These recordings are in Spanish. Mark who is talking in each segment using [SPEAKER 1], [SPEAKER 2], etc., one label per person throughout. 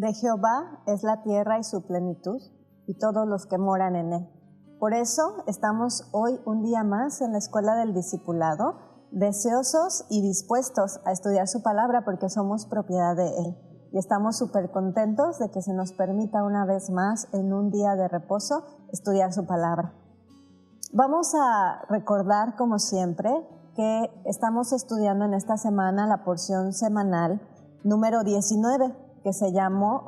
[SPEAKER 1] De Jehová es la tierra y su plenitud, y todos los que moran en él. Por eso estamos hoy un día más en la Escuela del Discipulado, deseosos y dispuestos a estudiar su palabra porque somos propiedad de él. Y estamos súper contentos de que se nos permita una vez más en un día de reposo estudiar su palabra. Vamos a recordar, como siempre, que estamos estudiando en esta semana la porción semanal número 19, que se llama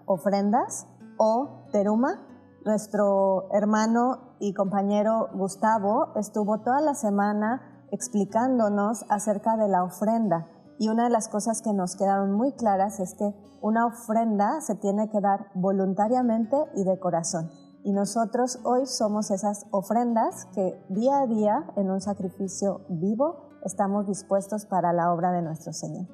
[SPEAKER 1] Ofrendas o Teruma. Nuestro hermano y compañero Gustavo estuvo toda la semana explicándonos acerca de la ofrenda. Y una de las cosas que nos quedaron muy claras es que una ofrenda se tiene que dar voluntariamente y de corazón. Y nosotros hoy somos esas ofrendas que día a día, en un sacrificio vivo, estamos dispuestos para la obra de nuestro Señor.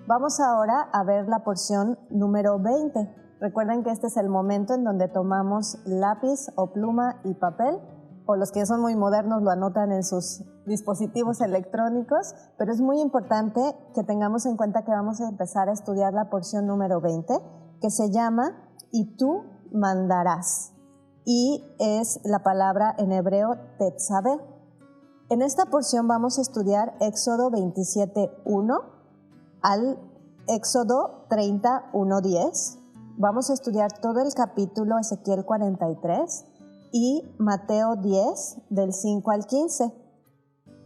[SPEAKER 1] Vamos ahora a ver la porción número 20. Recuerden que este es el momento en donde tomamos lápiz o pluma y papel, o los que son muy modernos lo anotan en sus dispositivos electrónicos, pero es muy importante que tengamos en cuenta que vamos a empezar a estudiar la porción número 20, que se llama "Y tú mandarás", y es la palabra en hebreo tetzaveh. En esta porción vamos a estudiar Éxodo 27:1 al Éxodo 30:1-10. Vamos a estudiar todo el capítulo Ezequiel 43 y Mateo 10 del 5 al 15.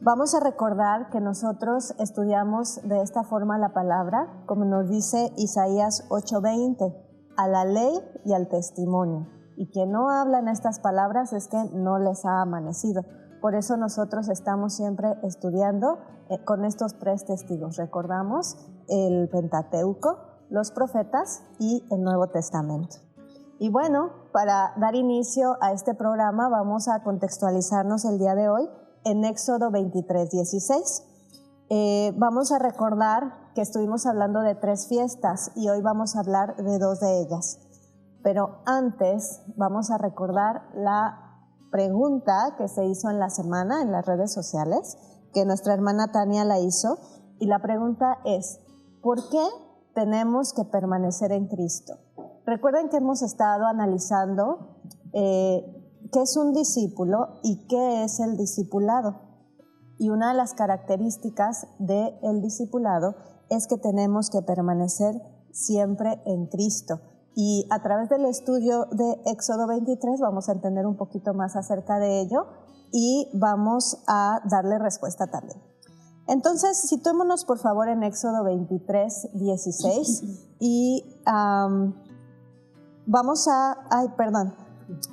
[SPEAKER 1] Vamos a recordar que nosotros estudiamos de esta forma la palabra, como nos dice Isaías 8:20, a la ley y al testimonio. Y quien no habla en estas palabras es que no les ha amanecido. Por eso nosotros estamos siempre estudiando con estos tres testigos. Recordamos el Pentateuco, los profetas y el Nuevo Testamento. Y bueno, para dar inicio a este programa vamos a contextualizarnos el día de hoy en Éxodo 23:16. Vamos a recordar que estuvimos hablando de 3 fiestas y hoy vamos a hablar de 2 de ellas. Pero antes vamos a recordar la pregunta que se hizo en la semana en las redes sociales, que nuestra hermana Tania la hizo, y la pregunta es: ¿por qué tenemos que permanecer en Cristo? Recuerden que hemos estado analizando qué es un discípulo y qué es el discipulado. Y una de las características del discipulado es que tenemos que permanecer siempre en Cristo. Y a través del estudio de Éxodo 23 vamos a entender un poquito más acerca de ello y vamos a darle respuesta también. Entonces, situémonos por favor en Éxodo 23:16 y vamos a...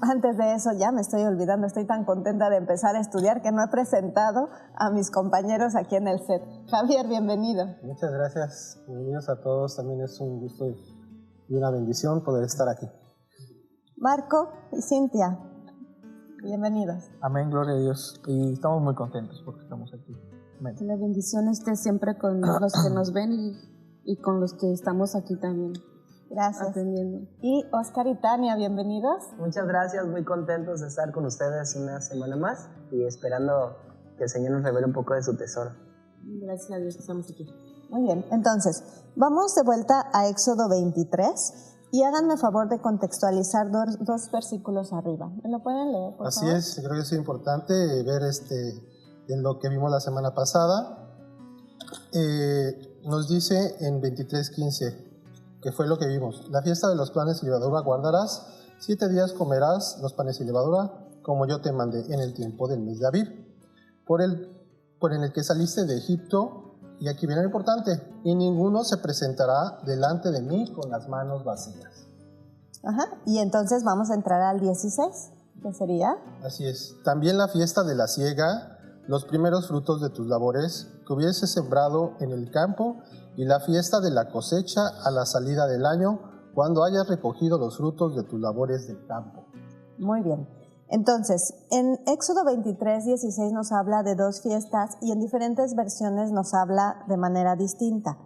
[SPEAKER 1] Antes de eso ya me estoy olvidando, estoy tan contenta de empezar a estudiar que no he presentado a mis compañeros aquí en el set. Javier, bienvenido.
[SPEAKER 2] Muchas gracias, bienvenidos a todos, también es un gusto y una bendición poder estar aquí.
[SPEAKER 1] Marco y Cintia, bienvenidos.
[SPEAKER 3] Amén, gloria a Dios. Y estamos muy contentos porque estamos aquí. Amén.
[SPEAKER 4] Que la bendición esté siempre con los que nos ven y con los que estamos aquí también.
[SPEAKER 1] Gracias.
[SPEAKER 4] Atendiendo.
[SPEAKER 1] Y Oscar y Tania, bienvenidos.
[SPEAKER 5] Muchas gracias, muy contentos de estar con ustedes una semana más y esperando que el Señor nos revele un poco de su tesoro.
[SPEAKER 4] Gracias a Dios que estamos aquí.
[SPEAKER 1] Muy bien, entonces, vamos de vuelta a Éxodo 23 y háganme favor de contextualizar dos versículos arriba. ¿Me lo pueden leer, por
[SPEAKER 2] Así
[SPEAKER 1] favor?
[SPEAKER 2] es, creo que es importante ver en lo que vimos la semana pasada. Nos dice en 23:15, que fue lo que vimos: la fiesta de los panes y levadura guardarás, 7 días comerás los panes y levadura, como yo te mandé en el tiempo del mes de Abib, por el que saliste de Egipto. Y aquí viene lo importante: y ninguno se presentará delante de mí con las manos vacías.
[SPEAKER 1] Ajá, y entonces vamos a entrar al 16, ¿qué sería?
[SPEAKER 2] Así es. También la fiesta de la siega, los primeros frutos de tus labores que hubieses sembrado en el campo, y la fiesta de la cosecha a la salida del año, cuando hayas recogido los frutos de tus labores del campo.
[SPEAKER 1] Muy bien. Entonces, en Éxodo 23:16 nos habla de 2 fiestas y en diferentes versiones nos habla de manera distinta.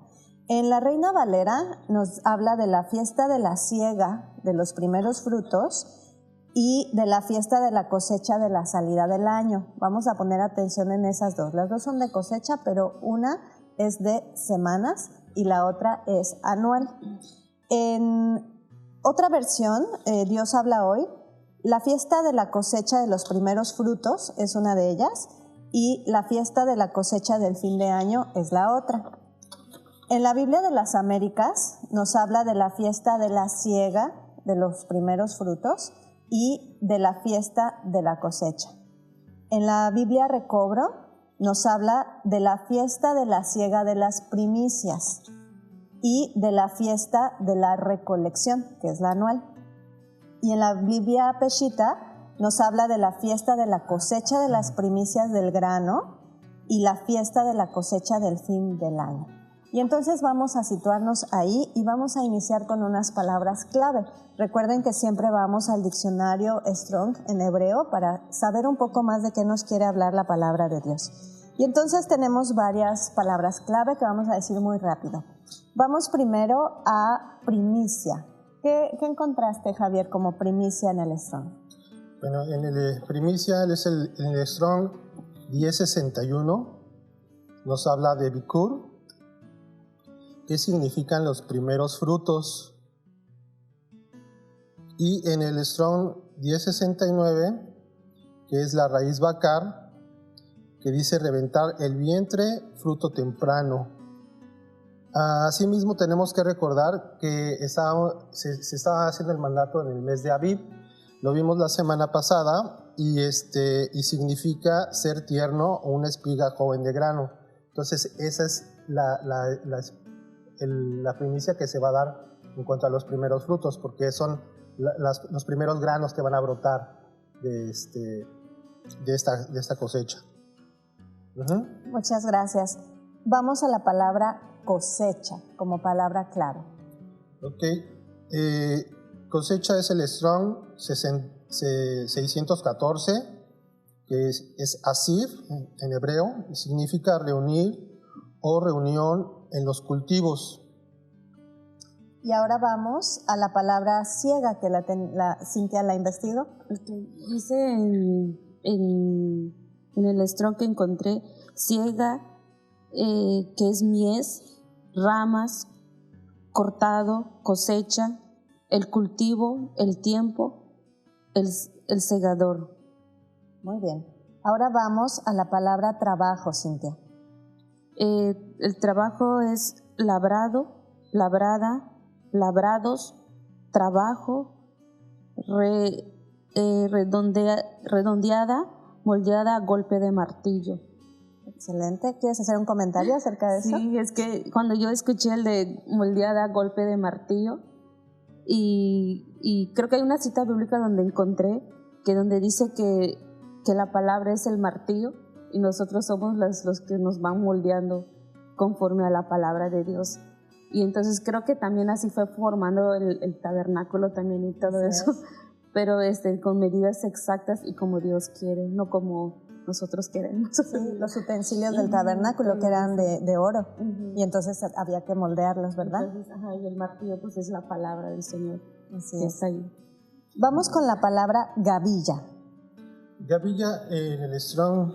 [SPEAKER 1] En la Reina Valera nos habla de la fiesta de la siega, de los primeros frutos, y de la fiesta de la cosecha de la salida del año. Vamos a poner atención en esas dos. Las dos son de cosecha, pero una es de semanas y la otra es anual. En otra versión, Dios habla hoy, la fiesta de la cosecha de los primeros frutos es una de ellas y la fiesta de la cosecha del fin de año es la otra. En la Biblia de las Américas nos habla de la fiesta de la siega de los primeros frutos y de la fiesta de la cosecha. En la Biblia Recobro nos habla de la fiesta de la siega de las primicias y de la fiesta de la recolección, que es la anual. Y en la Biblia Peshitta nos habla de la fiesta de la cosecha de las primicias del grano y la fiesta de la cosecha del fin del año. Y entonces vamos a situarnos ahí y vamos a iniciar con unas palabras clave. Recuerden que siempre vamos al diccionario Strong en hebreo para saber un poco más de qué nos quiere hablar la palabra de Dios. Y entonces tenemos varias palabras clave que vamos a decir muy rápido. Vamos primero a primicia. ¿Qué encontraste, Javier, como primicia en el Strong?
[SPEAKER 2] Bueno, en el primicia en el Strong 1061 nos habla de Bikur. ¿Qué significan los primeros frutos? Y en el Strong 1069, que es la raíz Bakar, que dice reventar el vientre, fruto temprano. Asimismo, tenemos que recordar que se estaba haciendo el mandato en el mes de Aviv. Lo vimos la semana pasada y significa ser tierno o una espiga joven de grano. Entonces, esa es la primicia que se va a dar en cuanto a los primeros frutos, porque son los primeros granos que van a brotar de esta cosecha. Uh-huh.
[SPEAKER 1] Muchas gracias. Vamos a la palabra cosecha como palabra clave.
[SPEAKER 2] Ok. Cosecha es el Strong 614, que es asir en hebreo, y significa reunir o reunión en los cultivos.
[SPEAKER 1] Y ahora vamos a la palabra siega que Cintia la investigó.
[SPEAKER 4] Dice en el Strong que encontré siega, que es mies, ramas, cortado, cosecha, el cultivo, el tiempo, el segador.
[SPEAKER 1] Muy bien. Ahora vamos a la palabra trabajo, Cintia.
[SPEAKER 4] El trabajo es labrado, labrada, labrados, trabajo, redondeada, moldeada a golpe de martillo.
[SPEAKER 1] Excelente. ¿Quieres hacer un comentario acerca de eso?
[SPEAKER 4] Sí, es que cuando yo escuché el de moldeada a golpe de martillo, y creo que hay una cita bíblica donde encontré donde dice que la palabra es el martillo y nosotros somos los que nos van moldeando conforme a la palabra de Dios. Y entonces creo que también así fue formando el tabernáculo también y todo eso, pero con medidas exactas y como Dios quiere, no como nosotros queremos.
[SPEAKER 1] Sí, los utensilios del tabernáculo que eran de oro, y entonces había que moldearlos, ¿verdad?
[SPEAKER 4] Entonces, y el martillo pues es la palabra del Señor.
[SPEAKER 1] Así
[SPEAKER 4] que
[SPEAKER 1] es.
[SPEAKER 4] está ahí.
[SPEAKER 1] Vamos con la palabra gavilla.
[SPEAKER 2] Gavilla en el Strong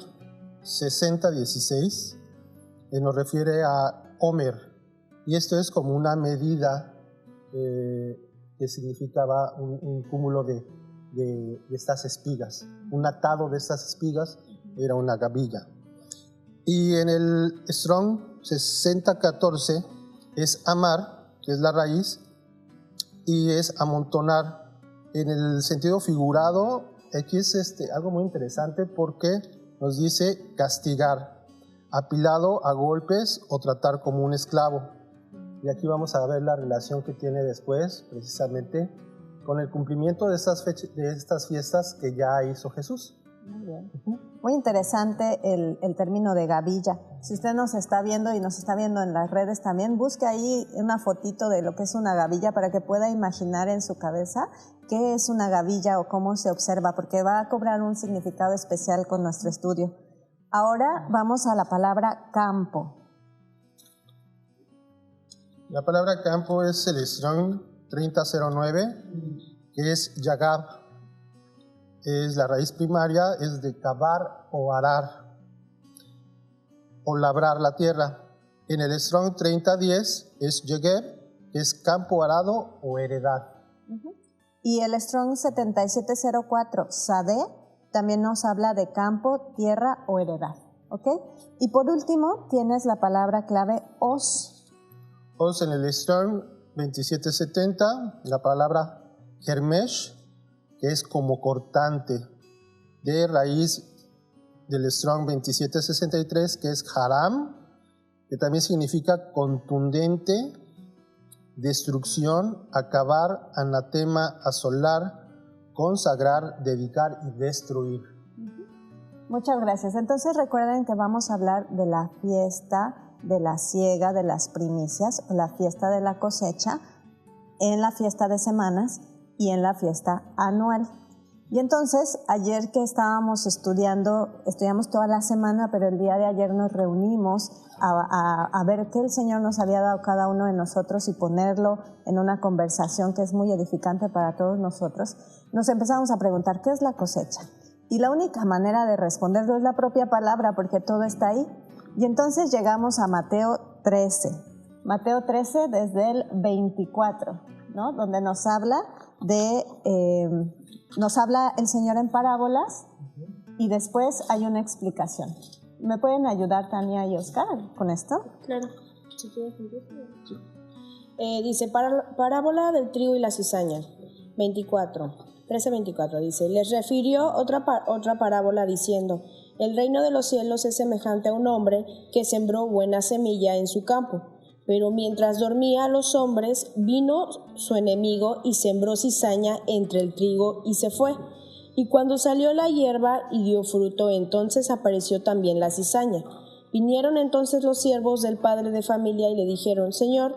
[SPEAKER 2] 6016 nos refiere a Homer, y esto es como una medida que significaba un cúmulo de estas espigas. Un atado de estas espigas era una gavilla. Y en el Strong 6014 es amar, que es la raíz, y es amontonar. En el sentido figurado, aquí es algo muy interesante porque nos dice castigar, apilado a golpes o tratar como un esclavo. Y aquí vamos a ver la relación que tiene después, precisamente, con el cumplimiento de estas fiestas que ya hizo Jesús.
[SPEAKER 1] Muy bien. Muy interesante el término de gavilla. Si usted nos está viendo y nos está viendo en las redes también, busque ahí una fotito de lo que es una gavilla para que pueda imaginar en su cabeza qué es una gavilla o cómo se observa, porque va a cobrar un significado especial con nuestro estudio. Ahora vamos a la palabra campo.
[SPEAKER 2] La palabra campo es el Strong 3009, que es yagab. Es la raíz primaria, es de cavar o arar o labrar la tierra. En el Strong 3010 es yegeb, que es campo arado o heredad.
[SPEAKER 1] Y el Strong 7704, Sade, también nos habla de campo, tierra o heredad. ¿Ok? Y por último, tienes la palabra clave os.
[SPEAKER 2] Os en el Strong 2770, la palabra hermesh, que es como cortante, de raíz del Strong 2763, que es haram, que también significa contundente, destrucción, acabar, anatema, asolar, consagrar, dedicar y destruir.
[SPEAKER 1] Muchas gracias. Entonces recuerden que vamos a hablar de la fiesta de la siega, de las primicias, la fiesta de la cosecha, en la fiesta de semanas y en la fiesta anual. Y entonces, ayer que estábamos estudiamos toda la semana, pero el día de ayer nos reunimos a ver qué el Señor nos había dado cada uno de nosotros y ponerlo en una conversación que es muy edificante para todos nosotros. Nos empezamos a preguntar, ¿qué es la cosecha? Y la única manera de responderlo es la propia palabra, porque todo está ahí. Y entonces llegamos a Mateo 13. Mateo 13 desde el 24, ¿no? Donde nos habla el Señor en parábolas y después hay una explicación. ¿Me pueden ayudar Tania y Oscar con esto?
[SPEAKER 6] Claro. Si quieres, dice, parábola del trigo y la cizaña. 13:24 dice, les refirió otra parábola diciendo, el reino de los cielos es semejante a un hombre que sembró buena semilla en su campo. Pero mientras dormía los hombres, vino su enemigo y sembró cizaña entre el trigo y se fue. Y cuando salió la hierba y dio fruto, entonces apareció también la cizaña. Vinieron entonces los siervos del padre de familia y le dijeron, Señor,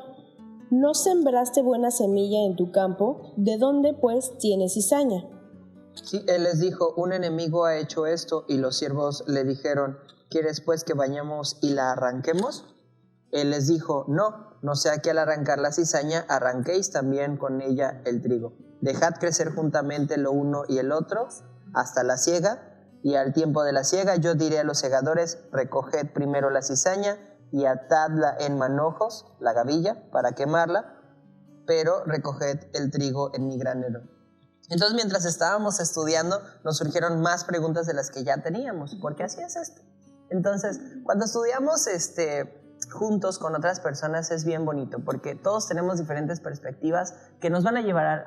[SPEAKER 6] ¿no sembraste buena semilla en tu campo? ¿De dónde pues tienes cizaña?
[SPEAKER 5] Sí, él les dijo, un enemigo ha hecho esto, y los siervos le dijeron, ¿quieres pues que vayamos y la arranquemos? Él les dijo, no sea que al arrancar la cizaña arranquéis también con ella el trigo. Dejad crecer juntamente lo uno y el otro hasta la siega, y al tiempo de la siega yo diré a los segadores, recoged primero la cizaña y atadla en manojos, la gavilla, para quemarla, pero recoged el trigo en mi granero. Entonces, mientras estábamos estudiando, nos surgieron más preguntas de las que ya teníamos. ¿Por qué así es esto? Entonces, cuando estudiamos juntos con otras personas es bien bonito, porque todos tenemos diferentes perspectivas que nos van a llevar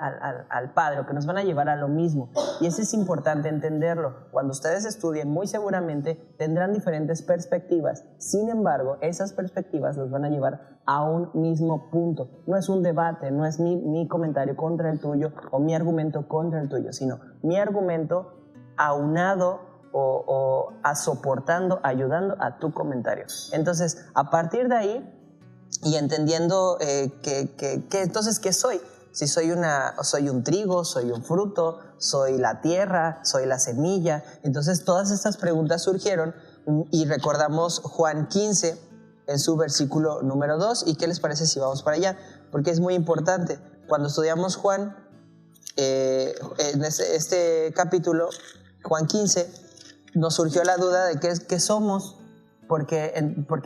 [SPEAKER 5] al Padre, o que nos van a llevar a lo mismo. Y eso es importante entenderlo. Cuando ustedes estudien, muy seguramente tendrán diferentes perspectivas. Sin embargo, esas perspectivas los van a llevar a un mismo punto. No es un debate, no es mi comentario contra el tuyo o mi argumento contra el tuyo, sino mi argumento aunado o soportando, ayudando a tu comentario. Entonces, a partir de ahí, y entendiendo entonces, ¿qué soy? Si soy un trigo, soy un fruto, soy la tierra, soy la semilla. Entonces, todas estas preguntas surgieron y recordamos Juan 15 en su versículo número 2. ¿Y qué les parece si vamos para allá? Porque es muy importante. Cuando estudiamos Juan, en este capítulo, Juan 15, nos surgió la duda de qué somos, porque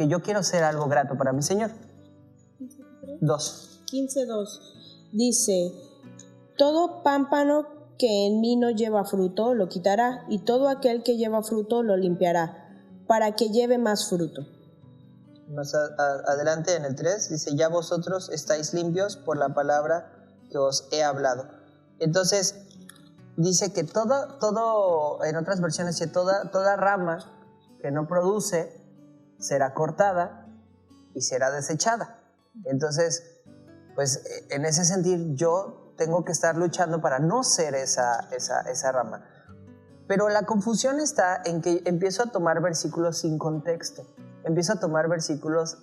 [SPEAKER 5] yo quiero ser algo grato para mi Señor.
[SPEAKER 6] 15:2 dice, todo pámpano que en mí no lleva fruto lo quitará, y todo aquel que lleva fruto lo limpiará, para que lleve más fruto.
[SPEAKER 5] Más adelante en el 3 dice, ya vosotros estáis limpios por la palabra que os he hablado. Entonces, dice que todo, en otras versiones, que toda rama que no produce será cortada y será desechada. Entonces, pues en ese sentido yo tengo que estar luchando para no ser esa rama. Pero la confusión está en que empiezo a tomar versículos sin contexto. Empiezo a tomar versículos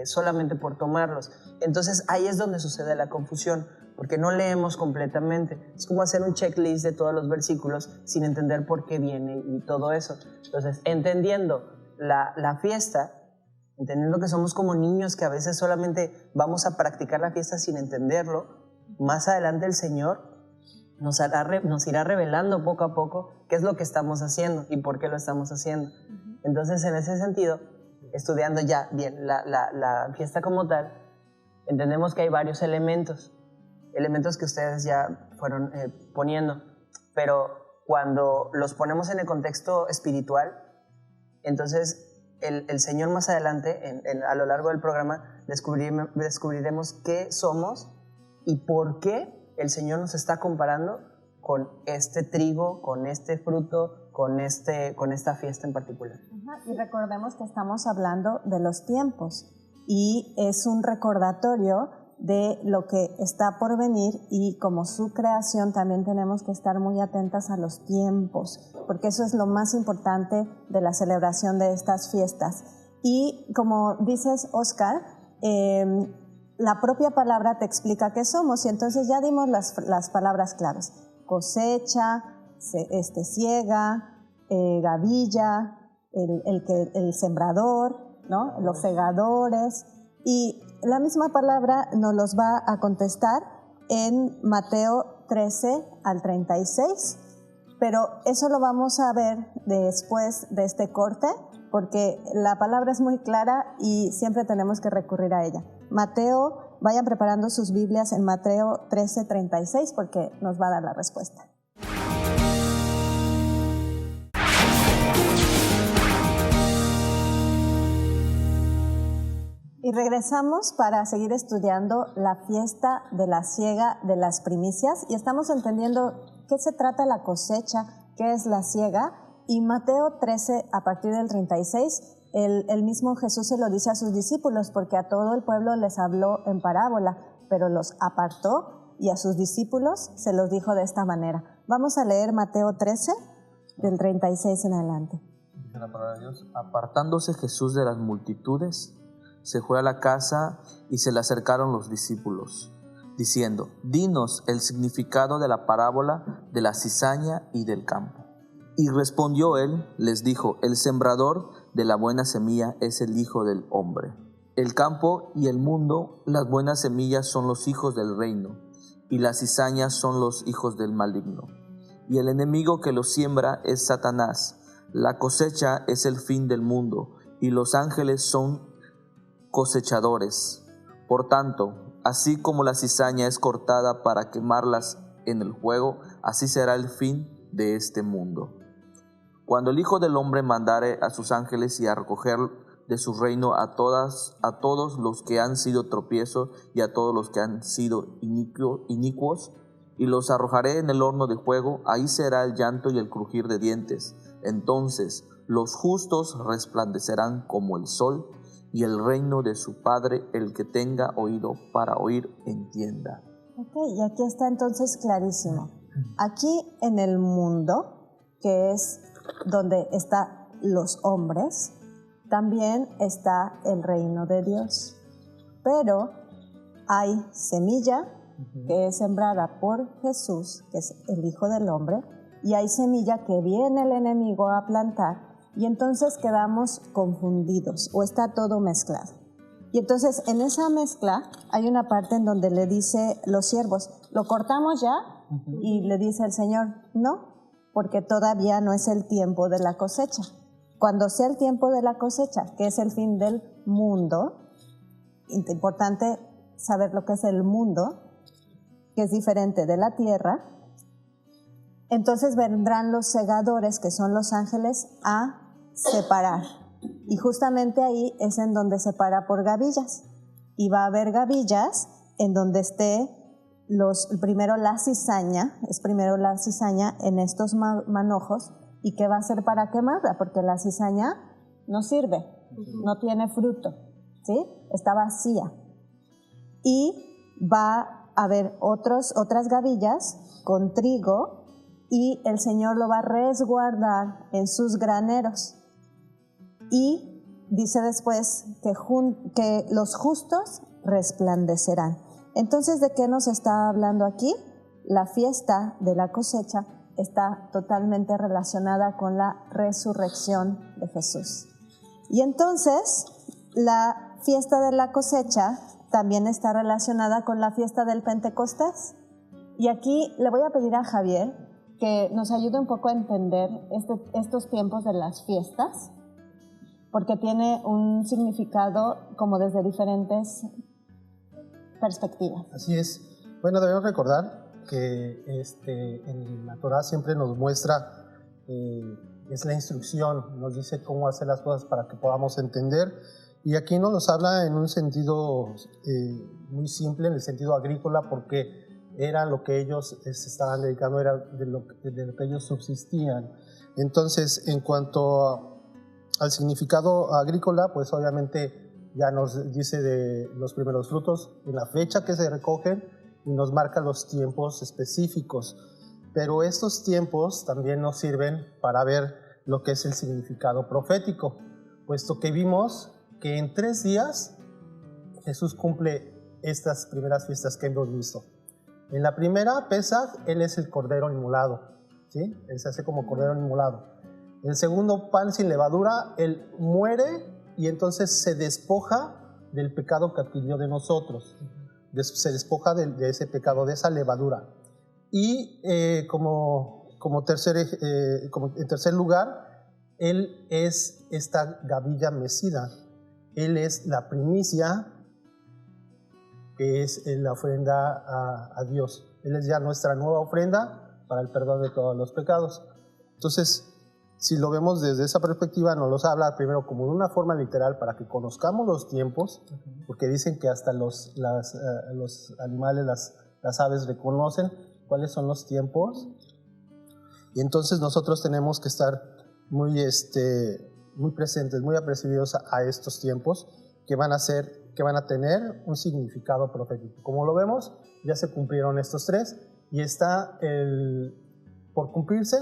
[SPEAKER 5] solamente por tomarlos. Entonces ahí es donde sucede la confusión, porque no leemos completamente. Es como hacer un checklist de todos los versículos sin entender por qué viene y todo eso. Entonces, entendiendo la fiesta, entendiendo que somos como niños que a veces solamente vamos a practicar la fiesta sin entenderlo, más adelante el Señor nos irá revelando poco a poco qué es lo que estamos haciendo y por qué lo estamos haciendo. Entonces, en ese sentido, estudiando ya bien la fiesta como tal, entendemos que hay varios elementos que ustedes ya fueron poniendo, pero cuando los ponemos en el contexto espiritual, entonces el Señor más adelante, a lo largo del programa, descubriremos qué somos y por qué el Señor nos está comparando con este trigo, con este fruto, con esta fiesta en particular.
[SPEAKER 1] Y recordemos que estamos hablando de los tiempos y es un recordatorio de lo que está por venir, y como su creación también tenemos que estar muy atentas a los tiempos, porque eso es lo más importante de la celebración de estas fiestas. Y como dices, Oscar, la propia palabra te explica qué somos, y entonces ya dimos las palabras claves: cosecha, siega, gavilla, el sembrador, ¿no? Los segadores. Y la misma palabra nos los va a contestar en Mateo 13 al 36, pero eso lo vamos a ver después de este corte, porque la palabra es muy clara y siempre tenemos que recurrir a ella. Mateo, vayan preparando sus Biblias en Mateo 13, 36, porque nos va a dar la respuesta. Y regresamos para seguir estudiando la fiesta de la siega de las primicias, y estamos entendiendo qué se trata la cosecha, qué es la siega. Y Mateo 13, a partir del 36, el mismo Jesús se lo dice a sus discípulos, porque a todo el pueblo les habló en parábola, pero los apartó y a sus discípulos se los dijo de esta manera. Vamos a leer Mateo 13, del 36 en adelante.
[SPEAKER 3] Dice la palabra de Dios: apartándose Jesús de las multitudes, se fue a la casa y se le acercaron los discípulos, diciendo: dinos el significado de la parábola de la cizaña y del campo. Y respondió él, les dijo: el sembrador de la buena semilla es el Hijo del Hombre. El campo y el mundo, las buenas semillas son los hijos del reino, y las cizañas son los hijos del maligno. Y el enemigo que los siembra es Satanás. La cosecha es el fin del mundo, y los ángeles son cosechadores. Por tanto, así como la cizaña es cortada para quemarlas en el fuego, así será el fin de este mundo. Cuando el Hijo del Hombre mandare a sus ángeles y a recoger de su reino a todos los que han sido tropiezos y a todos los que han sido inicuos, y los arrojaré en el horno de fuego, ahí será el llanto y el crujir de dientes. Entonces los justos resplandecerán como el sol, y el reino de su Padre, el que tenga oído para oír, entienda.
[SPEAKER 1] Ok, y aquí está entonces clarísimo. Aquí en el mundo, que es donde están los hombres, también está el reino de Dios. Pero hay semilla que es sembrada por Jesús, que es el Hijo del Hombre, y hay semilla que viene el enemigo a plantar, y entonces quedamos confundidos o está todo mezclado. Y entonces en esa mezcla hay una parte en donde le dice los siervos: ¿lo cortamos ya? Y le dice el Señor: no, porque todavía no es el tiempo de la cosecha. Cuando sea el tiempo de la cosecha, que es el fin del mundo, importante saber lo que es el mundo, que es diferente de la tierra, entonces vendrán los segadores, que son los ángeles, a separar. Y justamente ahí es en donde separa por gavillas. Y va a haber gavillas en donde esté primero la cizaña en estos manojos, y que va a ser para quemarla, porque la cizaña no sirve, no tiene fruto, ¿sí? Está vacía. Y va a haber otras gavillas con trigo, y el Señor lo va a resguardar en sus graneros. Y dice después que los justos resplandecerán. Entonces, ¿de qué nos está hablando aquí? La fiesta de la cosecha está totalmente relacionada con la resurrección de Jesús. Y entonces, la fiesta de la cosecha también está relacionada con la fiesta del Pentecostés. Y aquí le voy a pedir a Javier que nos ayude un poco a entender estos tiempos de las fiestas, porque tiene un significado como desde diferentes perspectiva.
[SPEAKER 2] Así es. Bueno, debemos recordar que en la Torah siempre nos muestra, es la instrucción, nos dice cómo hacer las cosas para que podamos entender. Y aquí nos habla en un sentido muy simple, en el sentido agrícola, porque era lo que ellos se estaban dedicando, era de lo que ellos subsistían. Entonces, en cuanto al significado agrícola, pues obviamente ya nos dice de los primeros frutos, en la fecha que se recogen, y nos marca los tiempos específicos. Pero estos tiempos también nos sirven para ver lo que es el significado profético, puesto que vimos que en 3 días Jesús cumple estas primeras fiestas que hemos visto. En la primera, Pesaj, Él es el cordero inmolado, ¿sí? Él se hace como cordero inmolado. El segundo, pan sin levadura, Él muere y entonces se despoja del pecado que adquirió de nosotros. Se despoja de ese pecado, de esa levadura. Y en tercer lugar, Él es esta gavilla mecida. Él es la primicia, que es la ofrenda a Dios. Él es ya nuestra nueva ofrenda para el perdón de todos los pecados. Entonces, si lo vemos desde esa perspectiva, nos los habla primero como de una forma literal para que conozcamos los tiempos, porque dicen que hasta los animales, las aves reconocen cuáles son los tiempos, y entonces nosotros tenemos que estar muy presentes, muy apercibidos a estos tiempos que van a tener un significado profético. Como lo vemos, ya se cumplieron estos 3 y está por cumplirse,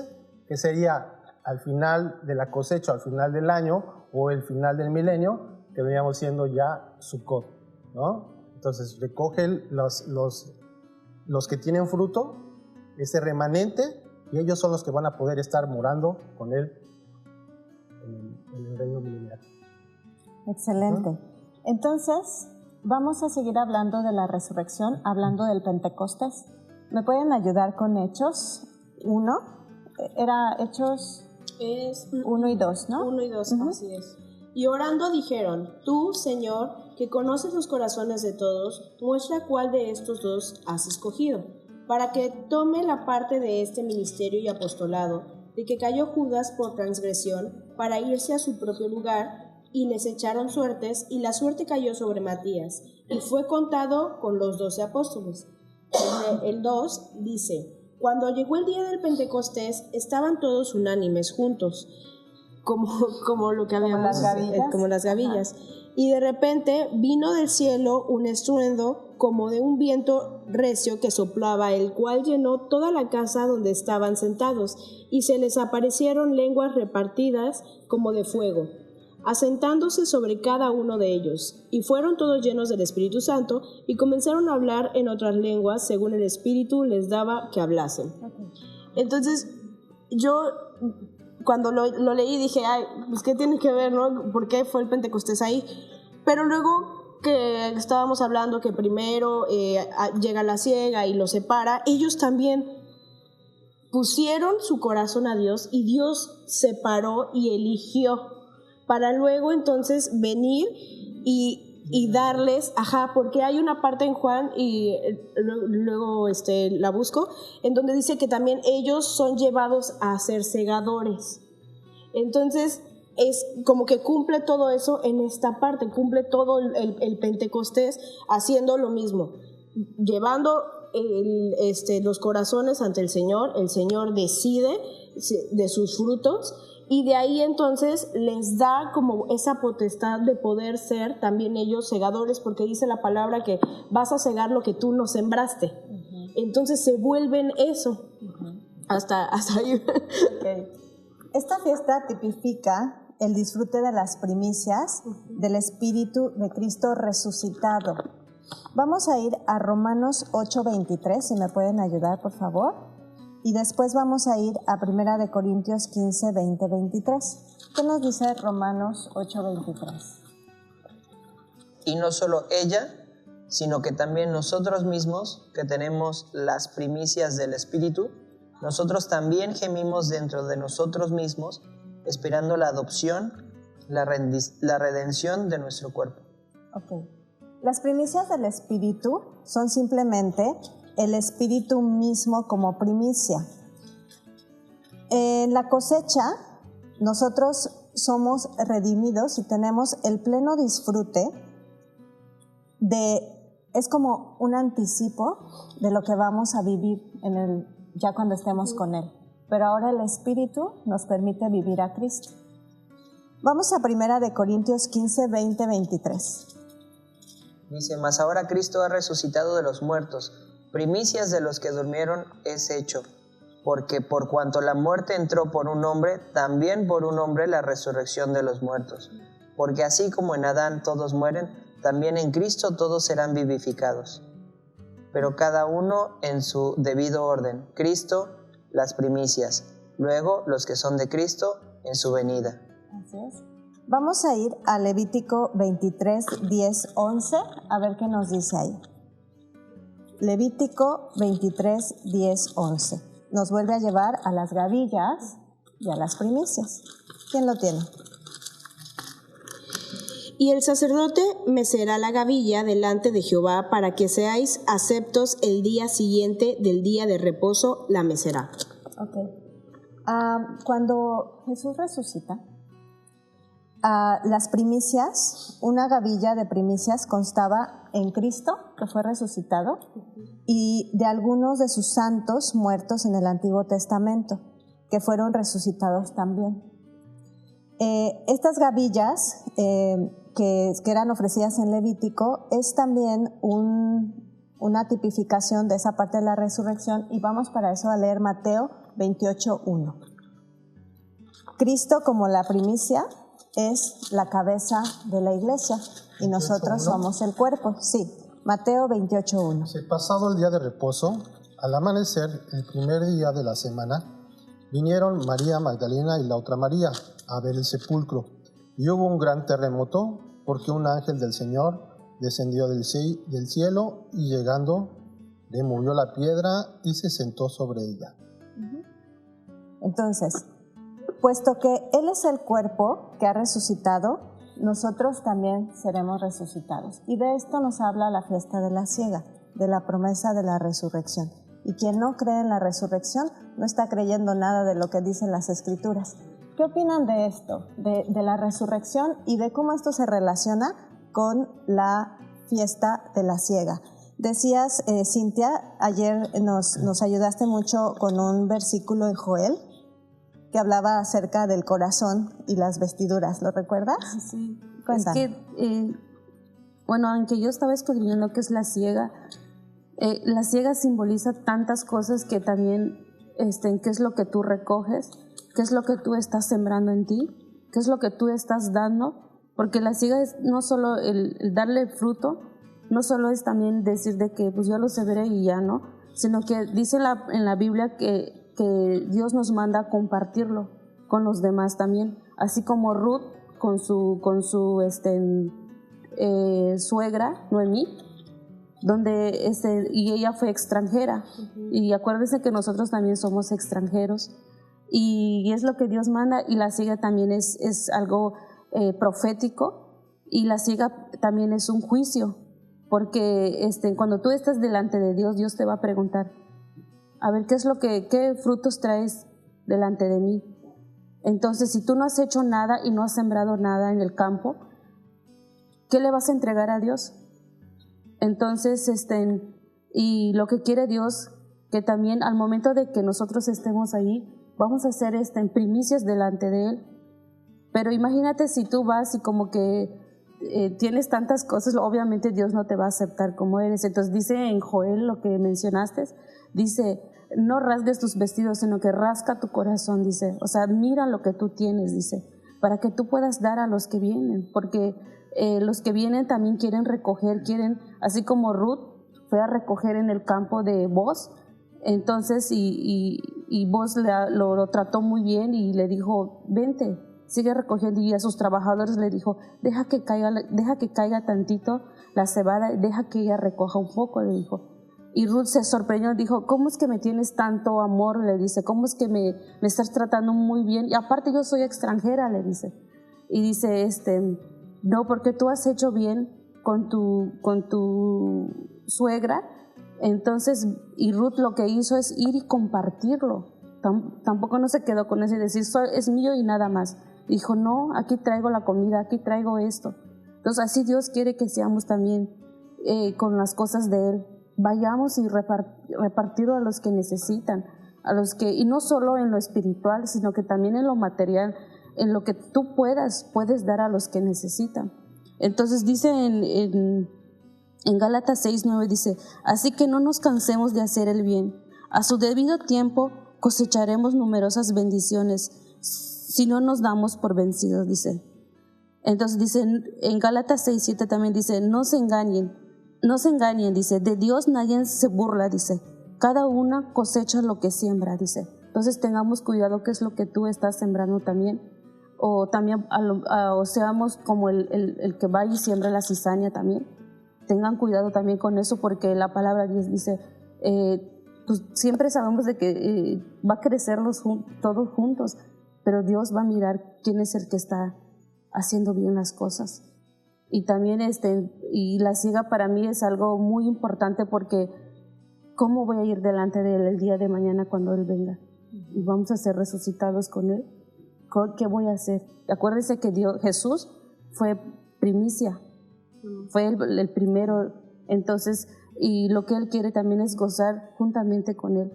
[SPEAKER 2] que sería al final de la cosecha, al final del año o el final del milenio, que veníamos siendo ya Sukkot, ¿no? Entonces recoge los que tienen fruto, ese remanente, y ellos son los que van a poder estar morando con él en el reino milenial.
[SPEAKER 1] Excelente. Entonces, vamos a seguir hablando de la resurrección, hablando del Pentecostés. ¿Me pueden ayudar con Hechos 1? Era Hechos 1 y 2, ¿no?
[SPEAKER 6] 1 y 2, así es. Y orando dijeron: Tú, Señor, que conoces los corazones de todos, muestra cuál de estos 2 has escogido, para que tome la parte de este ministerio y apostolado, de que cayó Judas por transgresión, para irse a su propio lugar, y les echaron suertes, y la suerte cayó sobre Matías, y fue contado con los 12 apóstoles. El 2 dice: Cuando llegó el día del Pentecostés, estaban todos unánimes juntos, como lo que habíamos, como las gavillas. Y de repente vino del cielo un estruendo como de un viento recio que soplaba, el cual llenó toda la casa donde estaban sentados, y se les aparecieron lenguas repartidas como de fuego, asentándose sobre cada uno de ellos, y fueron todos llenos del Espíritu Santo, y comenzaron a hablar en otras lenguas, según el Espíritu les daba que hablasen. Entonces, yo cuando lo leí dije, ay, pues qué tiene que ver, ¿no? ¿Por qué fue el Pentecostés ahí? Pero luego que estábamos hablando que primero llega la ciega y lo separa, ellos también pusieron su corazón a Dios, y Dios separó y eligió, para luego entonces venir y darles, porque hay una parte en Juan, y luego la busco, en donde dice que también ellos son llevados a ser segadores. Entonces es como que cumple todo eso en esta parte, cumple todo el Pentecostés haciendo lo mismo, llevando los corazones ante el Señor decide de sus frutos, y de ahí entonces les da como esa potestad de poder ser también ellos segadores, porque dice la palabra que vas a segar lo que tú no sembraste. Entonces se vuelven eso. Hasta ahí.
[SPEAKER 1] Okay. Esta fiesta tipifica el disfrute de las primicias del Espíritu de Cristo resucitado. Vamos a ir a Romanos 8:23, si me pueden ayudar, por favor. Y después vamos a ir a 1 Corintios 15, 20, 23. ¿Qué nos dice Romanos 8:23?
[SPEAKER 5] Y no solo ella, sino que también nosotros mismos, que tenemos las primicias del Espíritu, nosotros también gemimos dentro de nosotros mismos, esperando la adopción, la redención de nuestro cuerpo.
[SPEAKER 1] Ok. Las primicias del Espíritu son simplemente el Espíritu mismo como primicia. En la cosecha, nosotros somos redimidos y tenemos el pleno disfrute es como un anticipo de lo que vamos a vivir ya cuando estemos con Él. Pero ahora el Espíritu nos permite vivir a Cristo. Vamos a 1 Corintios 15, 20, 23.
[SPEAKER 5] Dice, mas ahora Cristo ha resucitado de los muertos, primicias de los que durmieron es hecho. Porque por cuanto la muerte entró por un hombre, también por un hombre la resurrección de los muertos. Porque así como en Adán todos mueren, también en Cristo todos serán vivificados. Pero cada uno en su debido orden. Cristo, las primicias. Luego, los que son de Cristo, en su venida.
[SPEAKER 1] Así es. Vamos a ir a Levítico 23, 10, 11, a ver qué nos dice ahí. Levítico 23, 10, 11. Nos vuelve a llevar a las gavillas y a las primicias. ¿Quién lo tiene?
[SPEAKER 6] Y el sacerdote mecerá la gavilla delante de Jehová para que seáis aceptos el día siguiente del día de reposo, la mecerá.
[SPEAKER 1] Ok. Cuando Jesús resucita, las primicias, una gavilla de primicias constaba en Cristo, que fue resucitado, y de algunos de sus santos muertos en el Antiguo Testamento, que fueron resucitados también. Estas gavillas que eran ofrecidas en Levítico es también una tipificación de esa parte de la resurrección, y vamos para eso a leer Mateo 28:1. Cristo como la primicia es la cabeza de la iglesia y nosotros somos el cuerpo. Sí, Mateo 28:1.
[SPEAKER 2] Pasado el día de reposo, al amanecer, el primer día de la semana, vinieron María Magdalena y la otra María a ver el sepulcro. Y hubo un gran terremoto, porque un ángel del Señor descendió del cielo y llegando, removió la piedra y se sentó sobre ella.
[SPEAKER 1] Entonces, puesto que Él es el cuerpo que ha resucitado, nosotros también seremos resucitados. Y de esto nos habla la fiesta de la siega, de la promesa de la resurrección. Y quien no cree en la resurrección no está creyendo nada de lo que dicen las Escrituras. ¿Qué opinan de esto, de la resurrección y de cómo esto se relaciona con la fiesta de la siega? Decías, Cintia, ayer nos ayudaste mucho con un versículo en Joel que hablaba acerca del corazón y las vestiduras. ¿Lo recuerdas?
[SPEAKER 4] Sí.
[SPEAKER 1] Cuéntame.
[SPEAKER 4] Es que, aunque yo estaba escudriñando qué es la siega simboliza tantas cosas que también, qué es lo que tú recoges, qué es lo que tú estás sembrando en ti, qué es lo que tú estás dando, porque la siega es no solo el darle fruto, no solo es también decir de que pues yo lo sembré y ya no, sino que dice en la Biblia que Dios nos manda a compartirlo con los demás también, así como Ruth con su suegra Noemí, donde y ella fue extranjera. Y acuérdense que nosotros también somos extranjeros y es lo que Dios manda. Y la siega también es algo profético, y la siega también es un juicio, porque cuando tú estás delante de Dios, Dios te va a preguntar, a ver, ¿qué frutos traes delante de mí? Entonces, si tú no has hecho nada y no has sembrado nada en el campo, ¿qué le vas a entregar a Dios? Entonces, y lo que quiere Dios, que también al momento de que nosotros estemos ahí, vamos a hacer primicias delante de Él. Pero imagínate si tú vas y como que tienes tantas cosas, obviamente Dios no te va a aceptar como eres. Entonces dice en Joel, lo que mencionaste, dice, no rasgues tus vestidos, sino que rasca tu corazón, dice. O sea, mira lo que tú tienes, dice, para que tú puedas dar a los que vienen, porque los que vienen también quieren recoger, así como Ruth fue a recoger en el campo de Boaz. Entonces, y Boaz lo trató muy bien y le dijo, vente, sigue recogiendo. Y a sus trabajadores le dijo, deja que caiga tantito la cebada, deja que ella recoja un poco, le dijo. Y Ruth se sorprendió, dijo, ¿cómo es que me tienes tanto amor? Le dice, ¿cómo es que me estás tratando muy bien? Y aparte yo soy extranjera, le dice. Y dice, no, porque tú has hecho bien con tu suegra. Entonces, y Ruth lo que hizo es ir y compartirlo. Tampoco no se quedó con eso y decir, es mío y nada más. Dijo, no, aquí traigo la comida, aquí traigo esto. Entonces, así Dios quiere que seamos también con las cosas de Él. Vayamos y repartirlo a los que necesitan, y no solo en lo espiritual, sino que también en lo material, en lo que tú puedes dar a los que necesitan. Entonces dice en Gálatas 6:9, dice, así que no nos cansemos de hacer el bien. A su debido tiempo cosecharemos numerosas bendiciones si no nos damos por vencidos, dice. Entonces dice en Gálatas 6:7 también dice, no se engañen, dice, de Dios nadie se burla, dice, cada una cosecha lo que siembra, dice. Entonces tengamos cuidado qué es lo que tú estás sembrando también, o también o seamos como el que va y siembra la cizaña también. Tengan cuidado también con eso, porque la palabra de Dios dice, pues siempre sabemos de que va a crecer todos juntos, pero Dios va a mirar quién es el que está haciendo bien las cosas. Y también y la siega para mí es algo muy importante, porque ¿cómo voy a ir delante de Él el día de mañana cuando Él venga? Y vamos a ser resucitados con Él. ¿Qué voy a hacer? Acuérdense que Jesús fue primicia, fue el primero. Entonces, y lo que Él quiere también es gozar juntamente con Él.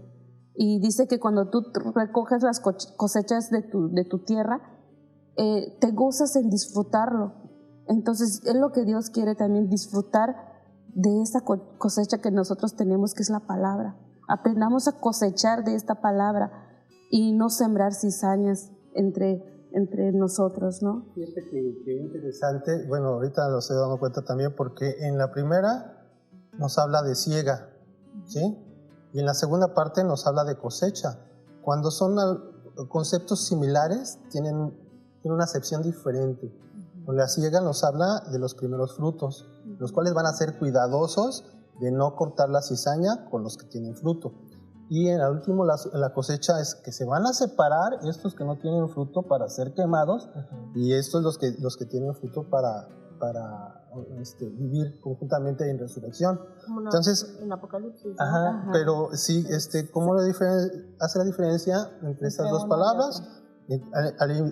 [SPEAKER 4] Y dice que cuando tú recoges las cosechas de tu tierra, te gozas en disfrutarlo. Entonces es lo que Dios quiere también, disfrutar de esta cosecha que nosotros tenemos, que es la palabra. Aprendamos a cosechar de esta palabra y no sembrar cizañas entre nosotros, ¿no?
[SPEAKER 2] Fíjate que interesante. Bueno, ahorita lo estoy dando cuenta también, porque en la primera nos habla de siega, ¿sí? Y en la segunda parte nos habla de cosecha. Cuando son conceptos similares, tienen una acepción diferente. Con la siega nos habla de los primeros frutos, los cuales van a ser cuidadosos de no cortar la cizaña con los que tienen fruto. Y en el último, la cosecha es que se van a separar estos que no tienen fruto para ser quemados, y estos los que tienen fruto para vivir conjuntamente en resurrección. Entonces,
[SPEAKER 6] en Apocalipsis.
[SPEAKER 2] Ajá. Pero sí, ¿cómo hace la diferencia entre estas dos palabras?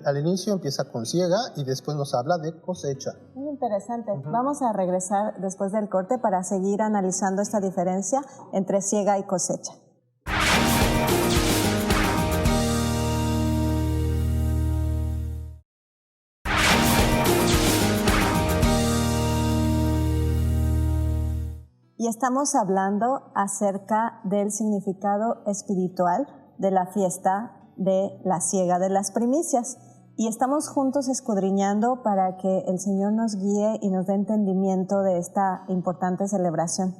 [SPEAKER 2] Al inicio empieza con siega y después nos habla de cosecha.
[SPEAKER 1] Muy interesante. Vamos a regresar después del corte para seguir analizando esta diferencia entre siega y cosecha. Y estamos hablando acerca del significado espiritual de la fiesta de la siega de las primicias. Y estamos juntos escudriñando para que el Señor nos guíe y nos dé entendimiento de esta importante celebración.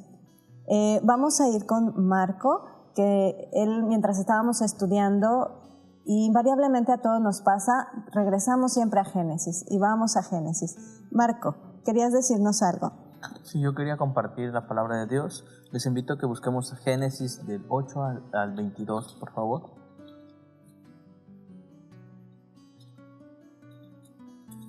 [SPEAKER 1] Vamos a ir con Marco, que él, mientras estábamos estudiando, invariablemente a todos nos pasa, regresamos siempre a Génesis y vamos a Génesis. Marco, ¿querías decirnos algo?
[SPEAKER 3] Sí, yo quería compartir la palabra de Dios. Les invito a que busquemos Génesis del 8 al 22, por favor.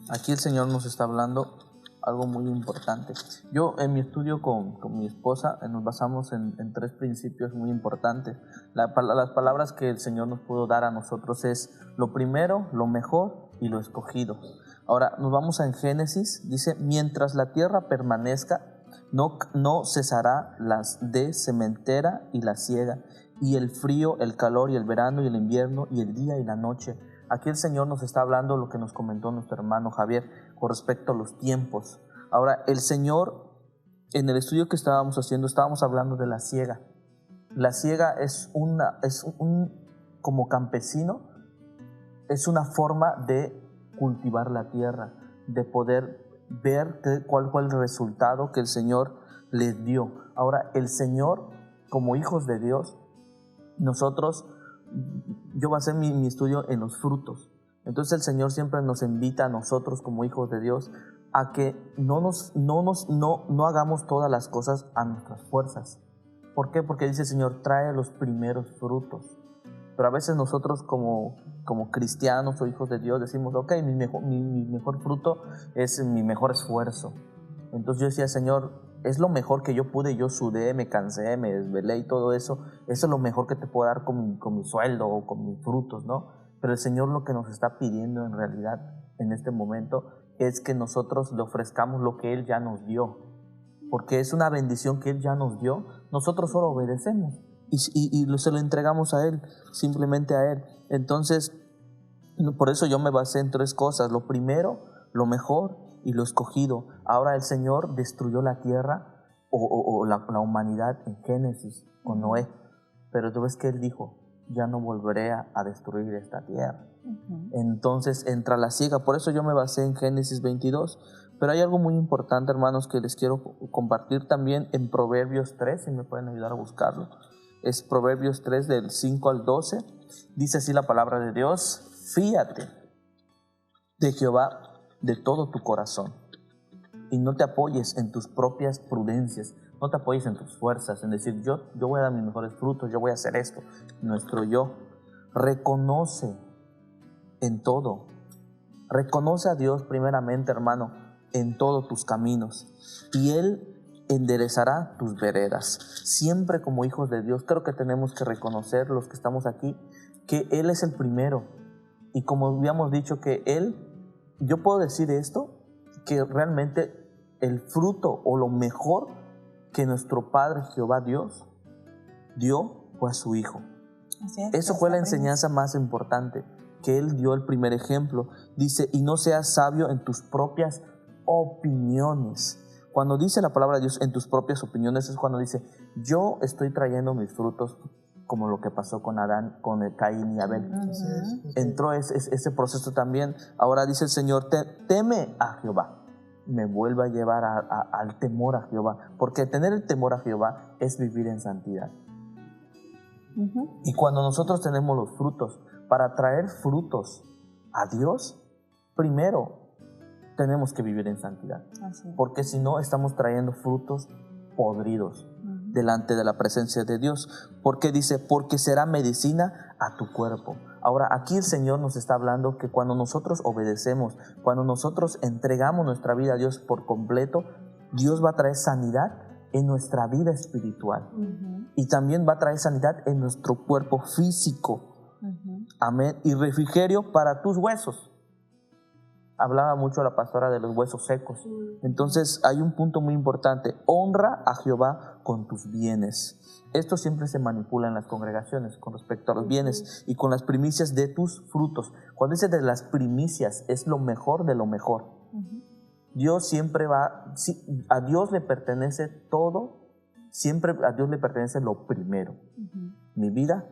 [SPEAKER 3] Aquí el Señor nos está hablando algo muy importante. Yo en mi estudio con mi esposa nos basamos en tres principios muy importantes. Las palabras que el Señor nos pudo dar a nosotros es lo primero, lo mejor y lo escogido. Ahora nos vamos en Génesis, dice, mientras la tierra permanezca, no cesará las de sementera y la siega, y el frío, el calor y el verano y el invierno y el día y la noche. Aquí el Señor nos está hablando lo que nos comentó nuestro hermano Javier con respecto a los tiempos. Ahora, el Señor, en el estudio que estábamos haciendo, estábamos hablando de la siega. La siega es como campesino, es una forma de cultivar la tierra, de poder ver cuál fue el resultado que el Señor les dio. Ahora, el Señor, como hijos de Dios, yo basé mi estudio en los frutos. Entonces el Señor siempre nos invita a nosotros como hijos de Dios a que no hagamos todas las cosas a nuestras fuerzas. ¿Por qué? Porque dice el Señor, trae los primeros frutos. Pero a veces nosotros como cristianos o hijos de Dios decimos, ok, mi mejor fruto es mi mejor esfuerzo. Entonces yo decía, Señor, es lo mejor que yo pude, yo sudé, me cansé, me desvelé y todo eso, eso es lo mejor que te puedo dar con mi sueldo o con mis frutos, ¿no? Pero el Señor lo que nos está pidiendo en realidad en este momento es que nosotros le ofrezcamos lo que Él ya nos dio, porque es una bendición que Él ya nos dio, nosotros solo obedecemos y se lo entregamos a Él, simplemente a Él. Entonces, por eso yo me basé en 3 cosas, lo primero, lo mejor y lo escogido. Ahora el Señor destruyó la tierra o la humanidad en Génesis con Noé, pero tú ves que Él dijo, ya no volveré a destruir esta tierra. Entonces entra la siega, por eso yo me basé en Génesis 22, pero hay algo muy importante, hermanos, que les quiero compartir también en Proverbios 3, si me pueden ayudar a buscarlo. Es Proverbios 3 del 5 al 12, dice así la palabra de Dios: fíate de Jehová de todo tu corazón y no te apoyes en tus propias prudencias, no te apoyes en tus fuerzas, en decir yo voy a dar mis mejores frutos, yo voy a hacer esto. Nuestro yo reconoce en todo, reconoce a Dios primeramente, hermano, en todos tus caminos y Él enderezará tus veredas. Siempre como hijos de Dios creo que tenemos que reconocer, los que estamos aquí, que Él es el primero. Y como habíamos dicho que Él, yo puedo decir esto, que realmente el fruto o lo mejor que nuestro Padre Jehová Dios dio fue a su Hijo. Eso fue la enseñanza más importante, que Él dio el primer ejemplo. Dice, y no seas sabio en tus propias opiniones. Cuando dice la palabra de Dios en tus propias opiniones, es cuando dice, yo estoy trayendo mis frutos, como lo que pasó con Adán, con el Caín y Abel. Entró ese proceso también. Ahora dice el Señor, teme a Jehová. Me vuelve a llevar al temor a Jehová, porque tener el temor a Jehová es vivir en santidad. Y cuando nosotros tenemos los frutos, para traer frutos a Dios, primero tenemos que vivir en santidad, porque si no estamos trayendo frutos podridos delante de la presencia de Dios. Porque dice, porque será medicina a tu cuerpo. Ahora aquí el Señor nos está hablando que cuando nosotros obedecemos, cuando nosotros entregamos nuestra vida a Dios por completo, Dios va a traer sanidad en nuestra vida espiritual y también va a traer sanidad en nuestro cuerpo físico. Amén. Y refrigerio para tus huesos. Hablaba mucho la pastora de los huesos secos. Entonces hay un punto muy importante: honra a Jehová con tus bienes. Esto siempre se manipula en las congregaciones con respecto a los bienes y con las primicias de tus frutos. Cuando dice de las primicias, es lo mejor de lo mejor. Dios siempre a Dios le pertenece todo, siempre a Dios le pertenece lo primero. Mi vida,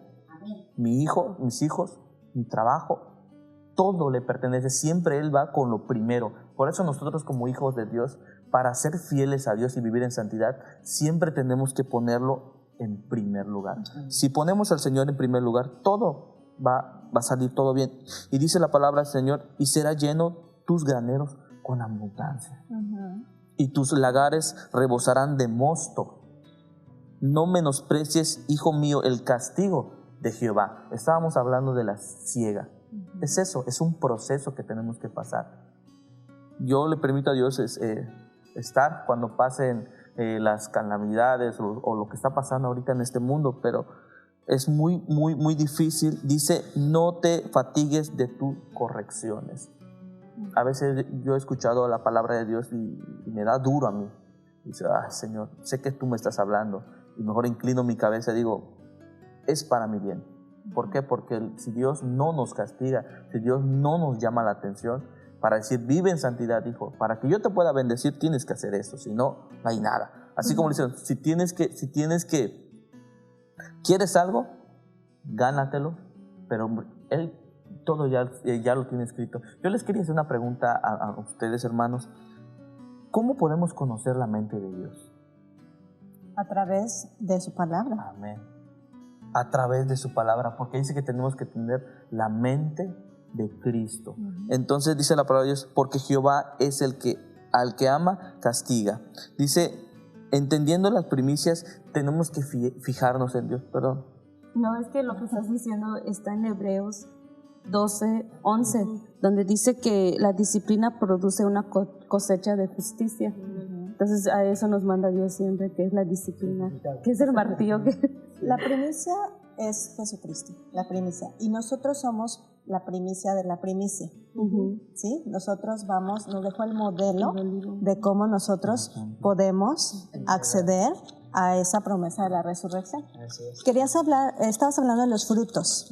[SPEAKER 3] mi hijo, mis hijos, mi trabajo, todo le pertenece, siempre Él va con lo primero. Por eso nosotros como hijos de Dios, para ser fieles a Dios y vivir en santidad, siempre tenemos que ponerlo en primer lugar. Si ponemos al Señor en primer lugar, todo va a salir todo bien. Y dice la palabra del Señor, y será lleno tus graneros con abundancia. Y tus lagares rebosarán de mosto. No menosprecies, hijo mío, el castigo de Jehová. Estábamos hablando de la siega. Es eso, es un proceso que tenemos que pasar. Yo le permito a Dios estar cuando pasen las calamidades o lo que está pasando ahorita en este mundo, pero es muy, muy, muy difícil. Dice, no te fatigues de tus correcciones. A veces yo he escuchado la palabra de Dios y me da duro a mí. Dice, Señor, sé que tú me estás hablando. Y mejor inclino mi cabeza y digo, es para mi bien. ¿Por qué? Porque si Dios no nos castiga, si Dios no nos llama la atención para decir, vive en santidad, hijo, para que yo te pueda bendecir tienes que hacer eso, si no, no hay nada. Así como le dicen, si quieres algo, gánatelo, pero Él todo ya lo tiene escrito. Yo les quería hacer una pregunta a ustedes, hermanos. ¿Cómo podemos conocer la mente de Dios?
[SPEAKER 1] A través de su palabra.
[SPEAKER 3] Amén. A través de su palabra, porque dice que tenemos que tener la mente de Cristo. Entonces dice la palabra de Dios, porque Jehová es el que al que ama castiga. Dice, entendiendo las primicias, tenemos que fijarnos en Dios. Perdón.
[SPEAKER 4] No, es que lo que estás diciendo está en Hebreos 12:11, donde dice que la disciplina produce una cosecha de justicia. Entonces a eso nos manda Dios siempre, que es la disciplina, que es el martillo.
[SPEAKER 1] La primicia es Jesucristo, la primicia. Y nosotros somos la primicia de la primicia. ¿Sí? Nosotros nos dejó el modelo de cómo nosotros podemos acceder a esa promesa de la resurrección. Estabas hablando de los frutos,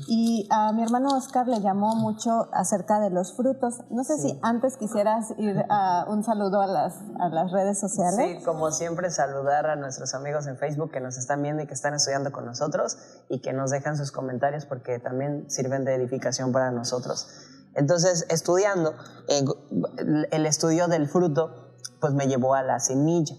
[SPEAKER 1] y a mi hermano Oscar le llamó mucho acerca de los frutos. No sé si antes quisieras ir a un saludo a las redes sociales.
[SPEAKER 5] Sí, como siempre, saludar a nuestros amigos en Facebook que nos están viendo y que están estudiando con nosotros y que nos dejan sus comentarios porque también sirven de edificación para nosotros. Entonces, estudiando, el estudio del fruto, pues me llevó a la semilla,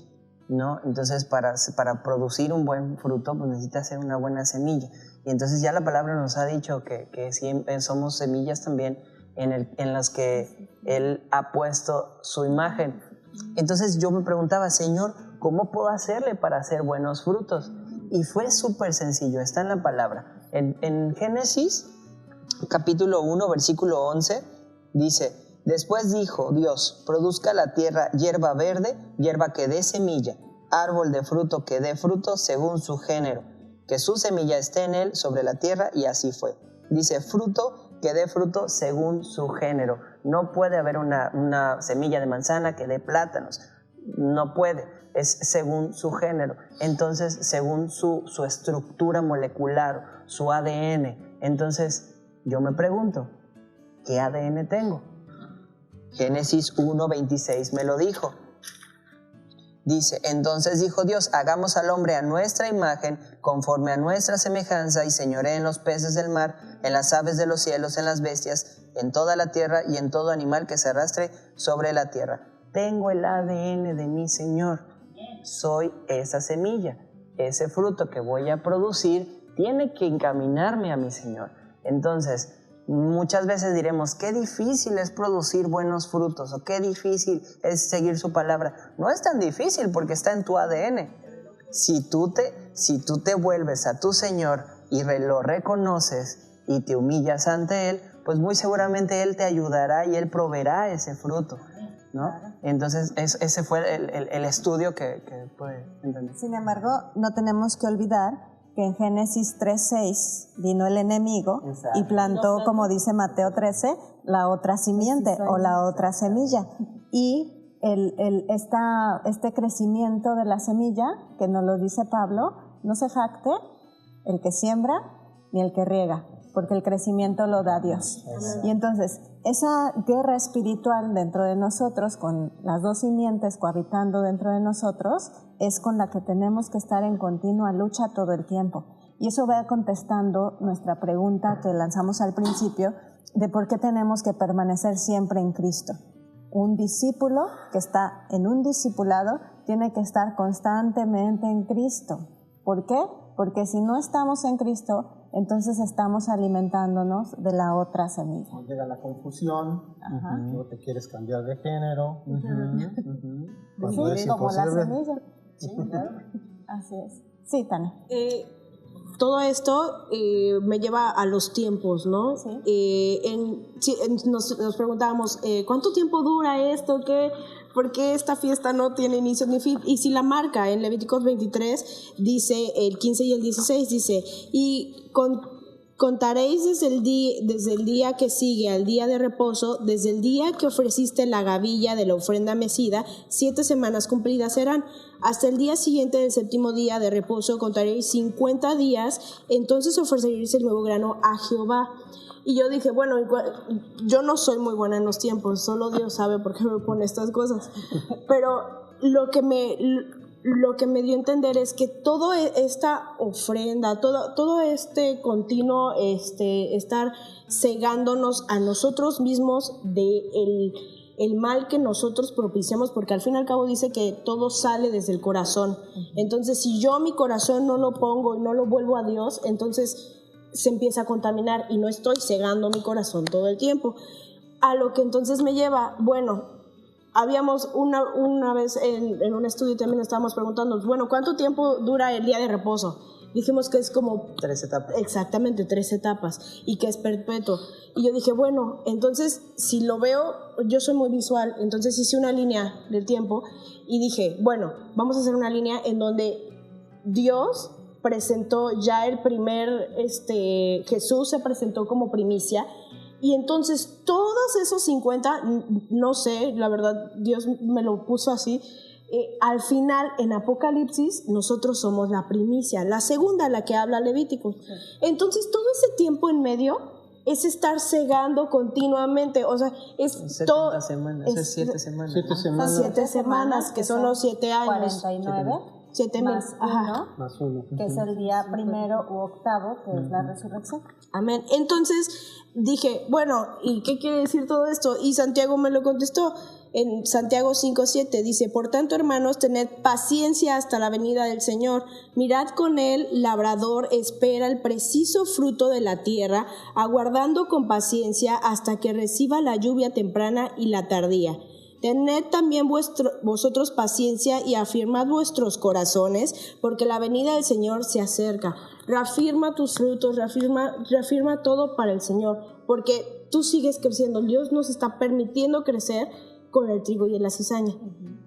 [SPEAKER 5] ¿no? Entonces, para producir un buen fruto, pues necesita ser una buena semilla. Y entonces ya la palabra nos ha dicho que siempre somos semillas también en las que Él ha puesto su imagen. Entonces yo me preguntaba, Señor, ¿cómo puedo hacerle para hacer buenos frutos? Y fue súper sencillo, está en la palabra. En Génesis, capítulo 1, versículo 11, dice: después dijo Dios, produzca la tierra hierba verde, hierba que dé semilla, árbol de fruto que dé fruto según su género, que su semilla esté en él sobre la tierra, y así fue. Dice, fruto que dé fruto según su género. No puede haber una semilla de manzana que dé plátanos, no puede, es según su género. Entonces, según su estructura molecular, su ADN. Entonces, yo me pregunto, ¿qué ADN tengo? Génesis 1:26 me lo dijo. Dice, entonces dijo Dios, hagamos al hombre a nuestra imagen, conforme a nuestra semejanza, y señoree en los peces del mar, en las aves de los cielos, en las bestias, en toda la tierra y en todo animal que se arrastre sobre la tierra. Tengo el ADN de mi Señor. Soy esa semilla. Ese fruto que voy a producir tiene que encaminarme a mi Señor. Entonces, muchas veces diremos, qué difícil es producir buenos frutos, o qué difícil es seguir su palabra. No es tan difícil porque está en tu ADN. Si tú te vuelves a tu Señor y lo reconoces y te humillas ante Él, pues muy seguramente Él te ayudará y Él proveerá ese fruto, ¿no? Entonces, ese fue el estudio que puede entender.
[SPEAKER 1] Sin embargo, no tenemos que olvidar que en Génesis 3:6 vino el enemigo y plantó, como dice Mateo 13, la otra simiente o la otra semilla. Y este crecimiento de la semilla, que nos lo dice Pablo, no se jacte el que siembra ni el que riega, porque el crecimiento lo da Dios. Y entonces, esa guerra espiritual dentro de nosotros, con las dos simientes cohabitando dentro de nosotros, es con la que tenemos que estar en continua lucha todo el tiempo. Y eso va contestando nuestra pregunta que lanzamos al principio, de por qué tenemos que permanecer siempre en Cristo. Un discípulo que está en un discipulado tiene que estar constantemente en Cristo. ¿Por qué? Porque si no estamos en Cristo, entonces estamos alimentándonos de la otra semilla.
[SPEAKER 2] Llega la confusión, no te quieres cambiar de género.
[SPEAKER 1] Sí, como la semilla. Sí, claro. Así es. Sí, Tania.
[SPEAKER 6] Todo esto me lleva a los tiempos, ¿no? Sí. Nos preguntábamos, ¿cuánto tiempo dura esto? ¿Por qué esta fiesta no tiene inicio ni fin? Y si la marca en Levíticos 23 dice, el 15 y el 16 dice, y contaréis desde el día que sigue al día de reposo, desde el día que ofreciste la gavilla de la ofrenda mecida, 7 semanas cumplidas serán. Hasta el día siguiente del 7º día de reposo contaréis 50 días, entonces ofreceréis el nuevo grano a Jehová. Y yo dije, bueno, yo no soy muy buena en los tiempos, solo Dios sabe por qué me pone estas cosas. Pero lo que me dio a entender es que toda esta ofrenda, todo este continuo estar cegándonos a nosotros mismos de el mal que nosotros propiciamos, porque al fin y al cabo dice que todo sale desde el corazón. Entonces, si yo mi corazón no lo pongo y no lo vuelvo a Dios, entonces se empieza a contaminar y no estoy cegando mi corazón todo el tiempo. A lo que entonces me lleva, bueno, habíamos una vez en un estudio también estábamos preguntando, bueno, ¿cuánto tiempo dura el día de reposo? dijimos que es como
[SPEAKER 5] 3 etapas.
[SPEAKER 6] exactamente 3 etapas y que es perpetuo. Y yo dije, bueno, entonces si lo veo, yo soy muy visual, entonces hice una línea del tiempo y dije, bueno, vamos a hacer una línea en donde Dios presentó ya el primer, Jesús se presentó como primicia. Y entonces todos esos 50, no sé, la verdad, Dios me lo puso así. Al final, en Apocalipsis, nosotros somos la primicia, la segunda, la que habla Levítico. Entonces, todo ese tiempo en medio es estar cegando continuamente. O sea, es
[SPEAKER 5] 70 semanas, es 7 semanas.
[SPEAKER 2] 7
[SPEAKER 5] ¿no?
[SPEAKER 2] semanas
[SPEAKER 6] 7 semanas, que son los 7 años.
[SPEAKER 1] 49
[SPEAKER 6] 7
[SPEAKER 1] más
[SPEAKER 6] ajá.
[SPEAKER 1] 1,
[SPEAKER 2] más 1.
[SPEAKER 1] que es el día primero u octavo, que es la resurrección.
[SPEAKER 6] Amén. Entonces dije, bueno, ¿y qué quiere decir todo esto? Y Santiago me lo contestó en Santiago 5:7. Dice, por tanto, hermanos, tened paciencia hasta la venida del Señor. Mirad con él, labrador espera el preciso fruto de la tierra, aguardando con paciencia hasta que reciba la lluvia temprana y la tardía. Tened también vosotros paciencia y afirmad vuestros corazones, porque la venida del Señor se acerca. Reafirma tus frutos, reafirma todo para el Señor, porque tú sigues creciendo. Dios nos está permitiendo crecer con el trigo y la cizaña.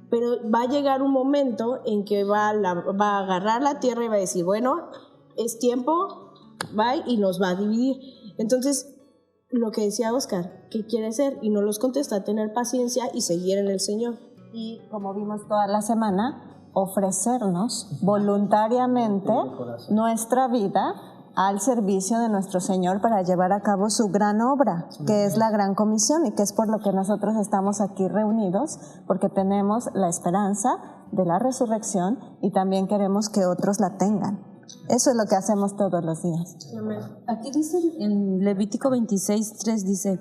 [SPEAKER 6] Pero va a llegar un momento en que va a agarrar la tierra y va a decir, bueno, es tiempo, va y nos va a dividir. Entonces, lo que decía Oscar, ¿qué quiere ser? Y no los contesta, tener paciencia y seguir en el Señor.
[SPEAKER 1] Y como vimos toda la semana, ofrecernos voluntariamente nuestra vida al servicio de nuestro Señor para llevar a cabo su gran obra, que es la gran comisión y que es por lo que nosotros estamos aquí reunidos, porque tenemos la esperanza de la resurrección y también queremos que otros la tengan. Eso es lo que hacemos todos los días.
[SPEAKER 4] Aquí dice en Levítico 26:3 dice,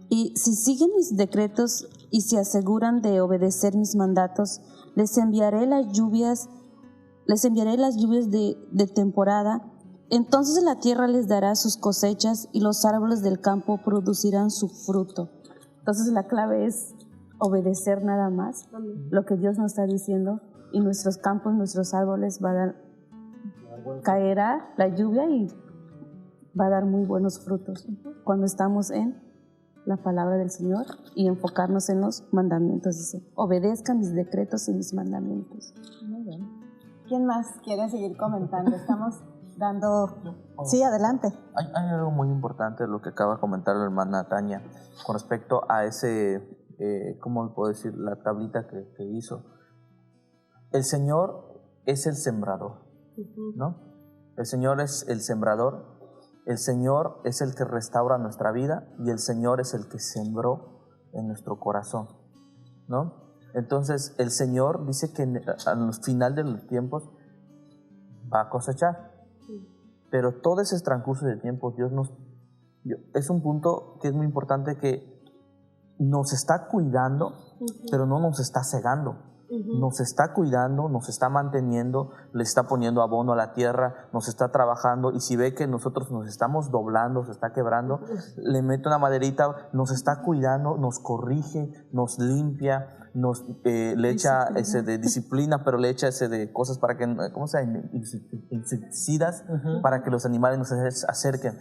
[SPEAKER 4] y si siguen mis decretos y se aseguran de obedecer mis mandatos, les enviaré las lluvias de temporada. Entonces la tierra les dará sus cosechas y los árboles del campo producirán su fruto. Entonces la clave es obedecer nada más lo que Dios nos está diciendo, y nuestros campos, nuestros árboles caerá la lluvia y va a dar muy buenos frutos cuando estamos en la palabra del Señor y enfocarnos en los mandamientos. Dice, obedezcan mis decretos y mis mandamientos.
[SPEAKER 1] Muy bien. ¿Quién más quiere seguir comentando? Estamos dando... Sí, adelante.
[SPEAKER 3] Hay algo muy importante de lo que acaba de comentar la hermana Tania con respecto a ese, ¿cómo puedo decir? La tablita que hizo. El Señor es el sembrador, ¿no? El Señor es el sembrador, el Señor es el que restaura nuestra vida y el Señor es el que sembró en nuestro corazón, ¿no? Entonces el Señor dice que al final de los tiempos va a cosechar, pero todo ese transcurso de tiempo es un punto que es muy importante, que nos está cuidando, pero no nos está cegando. Nos está cuidando, nos está manteniendo, le está poniendo abono a la tierra, nos está trabajando, y si ve que nosotros nos estamos doblando, se está quebrando, le mete una maderita, nos está cuidando, nos corrige, nos limpia, le echa ese de disciplina, pero le echa ese de cosas para que, ¿cómo se llama? Insecticidas, para que los animales nos acerquen.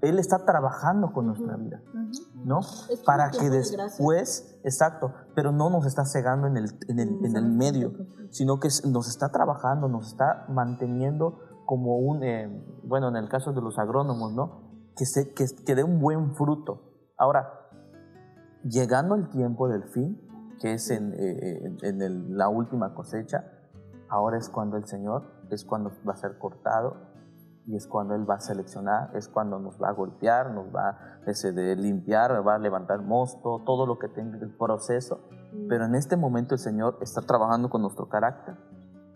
[SPEAKER 3] Él está trabajando con nuestra vida, ¿no? Para que después, exacto, pero no nos está cegando en el medio, sino que nos está trabajando, nos está manteniendo como bueno, en el caso de los agrónomos, ¿no? Que dé un buen fruto. Ahora, llegando el tiempo del fin, que es la última cosecha, ahora es cuando el Señor, es cuando va a ser cortado, y es cuando Él va a seleccionar, es cuando nos va a golpear, nos va de limpiar, va a levantar mosto, todo lo que tenga el proceso. Pero en este momento el Señor está trabajando con nuestro carácter,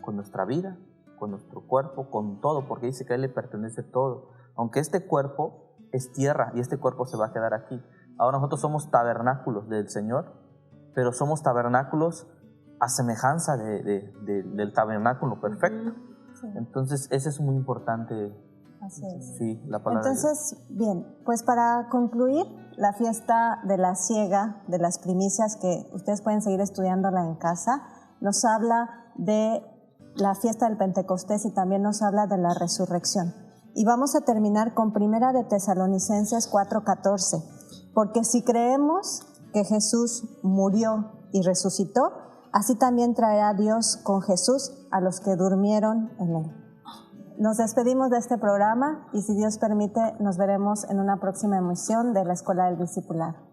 [SPEAKER 3] con nuestra vida, con nuestro cuerpo, con todo, porque dice que a Él le pertenece todo. Aunque este cuerpo es tierra y este cuerpo se va a quedar aquí. Ahora nosotros somos tabernáculos del Señor, pero somos tabernáculos a semejanza del tabernáculo perfecto.
[SPEAKER 1] Sí.
[SPEAKER 3] Entonces, ese es muy importante.
[SPEAKER 1] Así es.
[SPEAKER 3] Sí, la palabra.
[SPEAKER 1] Entonces, bien, pues para concluir, la fiesta de la siega, de las primicias, que ustedes pueden seguir estudiándola en casa, nos habla de la fiesta del Pentecostés y también nos habla de la resurrección. Y vamos a terminar con 1 de Tesalonicenses 4:14, porque si creemos que Jesús murió y resucitó, así también traerá Dios con Jesús a los que durmieron en él. Nos despedimos de este programa y si Dios permite nos veremos en una próxima emisión de la Escuela del Discipulado.